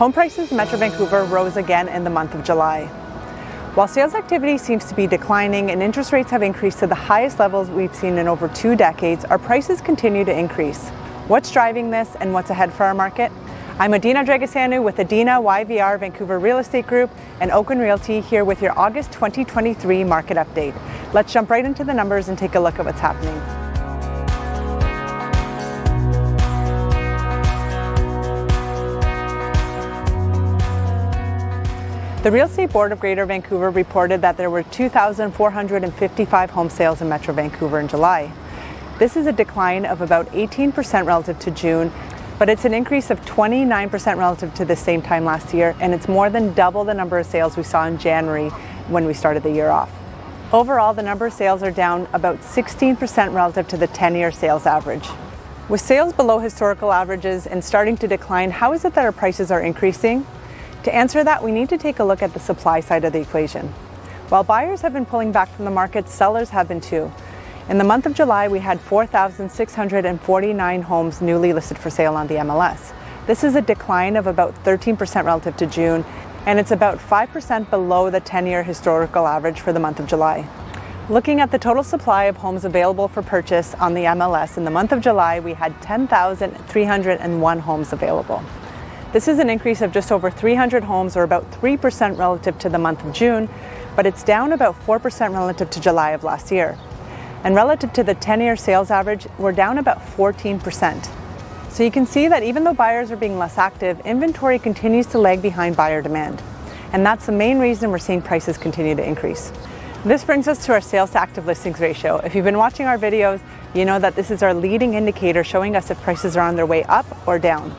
Home prices in Metro Vancouver rose again in the month of July. While sales activity seems to be declining and interest rates have increased to the highest levels we've seen in over 2 decades, our prices continue to increase. What's driving this and what's ahead for our market? I'm Adina Dragasanu with Adina YVR Vancouver Real Estate Group and OAKWYN Realty here with your August 2023 market update. Let's jump right into the numbers and take a look at what's happening. The Real Estate Board of Greater Vancouver reported that there were 2,455 home sales in Metro Vancouver in July. This is a decline of about 18% relative to June, but it's an increase of 29% relative to the same time last year, and it's more than double the number of sales we saw in January when we started the year off. Overall, the number of sales are down about 16% relative to the 10-year sales average. With sales below historical averages and starting to decline, how is it that our prices are increasing? To answer that, we need to take a look at the supply side of the equation. While buyers have been pulling back from the market, sellers have been too. In the month of July, we had 4,649 homes newly listed for sale on the MLS. This is a decline of about 13% relative to June, and it's about 5% below the 10-year historical average for the month of July. Looking at the total supply of homes available for purchase on the MLS, in the month of July, we had 10,301 homes available. This is an increase of just over 300 homes, or about 3% relative to the month of June, but it's down about 4% relative to July of last year. And relative to the 10-year sales average, we're down about 14%. So you can see that even though buyers are being less active, inventory continues to lag behind buyer demand. And that's the main reason we're seeing prices continue to increase. This brings us to our sales to active listings ratio. If you've been watching our videos, you know that this is our leading indicator showing us if prices are on their way up or down.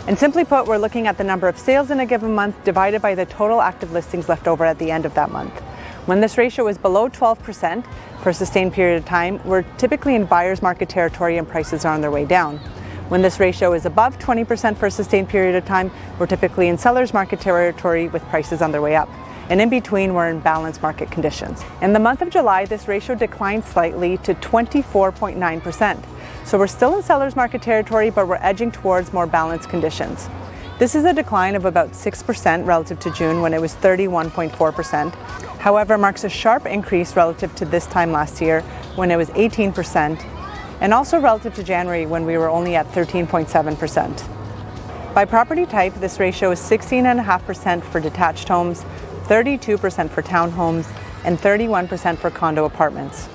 And simply put, we're looking at the number of sales in a given month divided by the total active listings left over at the end of that month. When this ratio is below 12% for a sustained period of time, we're typically in buyer's market territory and prices are on their way down. When this ratio is above 20% for a sustained period of time, we're typically in seller's market territory with prices on their way up. And in between, we're in balanced market conditions. In the month of July, this ratio declined slightly to 24.9%. So we're still in seller's market territory, but we're edging towards more balanced conditions. This is a decline of about 6% relative to June when it was 31.4%. However, marks a sharp increase relative to this time last year when it was 18%, and also relative to January when we were only at 13.7%. By property type, this ratio is 16.5% for detached homes, 32% for townhomes, and 31% for condo apartments.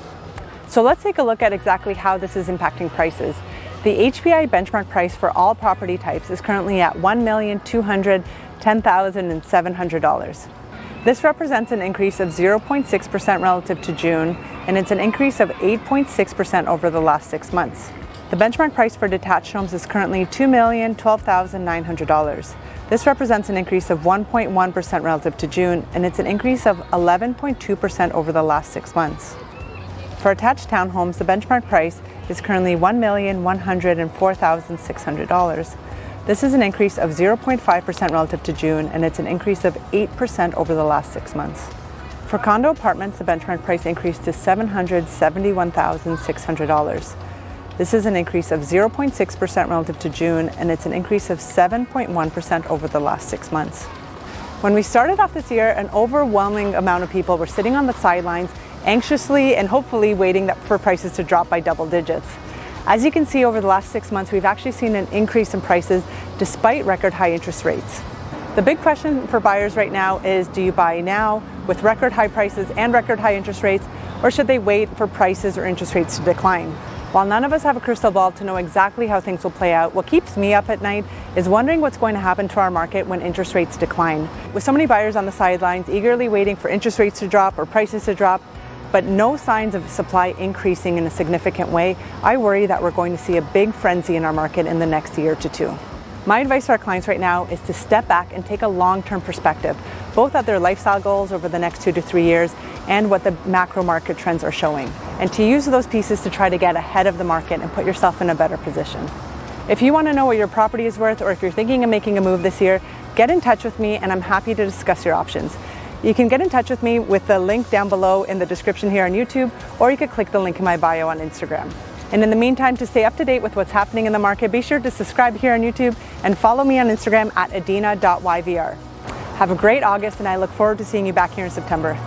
So let's take a look at exactly how this is impacting prices. The HPI benchmark price for all property types is currently at $1,210,700. This represents an increase of 0.6% relative to June, and it's an increase of 8.6% over the last 6 months. The benchmark price for detached homes is currently $2,012,900. This represents an increase of 1.1% relative to June, and it's an increase of 11.2% over the last 6 months. For attached townhomes, the benchmark price is currently $1,104,600. This is an increase of 0.5% relative to June, and it's an increase of 8% over the last 6 months. For condo apartments, the benchmark price increased to $771,600. This is an increase of 0.6% relative to June, and it's an increase of 7.1% over the last 6 months. When we started off this year, an overwhelming amount of people were sitting on the sidelines, anxiously and hopefully waiting for prices to drop by double digits. As you can see, over the last 6 months, we've actually seen an increase in prices despite record high interest rates. The big question for buyers right now is, do you buy now with record high prices and record high interest rates, or should they wait for prices or interest rates to decline? While none of us have a crystal ball to know exactly how things will play out, what keeps me up at night is wondering what's going to happen to our market when interest rates decline. With so many buyers on the sidelines eagerly waiting for interest rates to drop or prices to drop, but no signs of supply increasing in a significant way, I worry that we're going to see a big frenzy in our market in the next year to two. My advice to our clients right now is to step back and take a long-term perspective, both at their lifestyle goals over the next 2 to 3 years and what the macro market trends are showing, and to use those pieces to try to get ahead of the market and put yourself in a better position. If you want to know what your property is worth, or if you're thinking of making a move this year, get in touch with me and I'm happy to discuss your options. You can get in touch with me with the link down below in the description here on YouTube, or you could click the link in my bio on Instagram. And in the meantime, to stay up to date with what's happening in the market, be sure to subscribe here on YouTube and follow me on Instagram at adina.yvr. Have a great August, and I look forward to seeing you back here in September.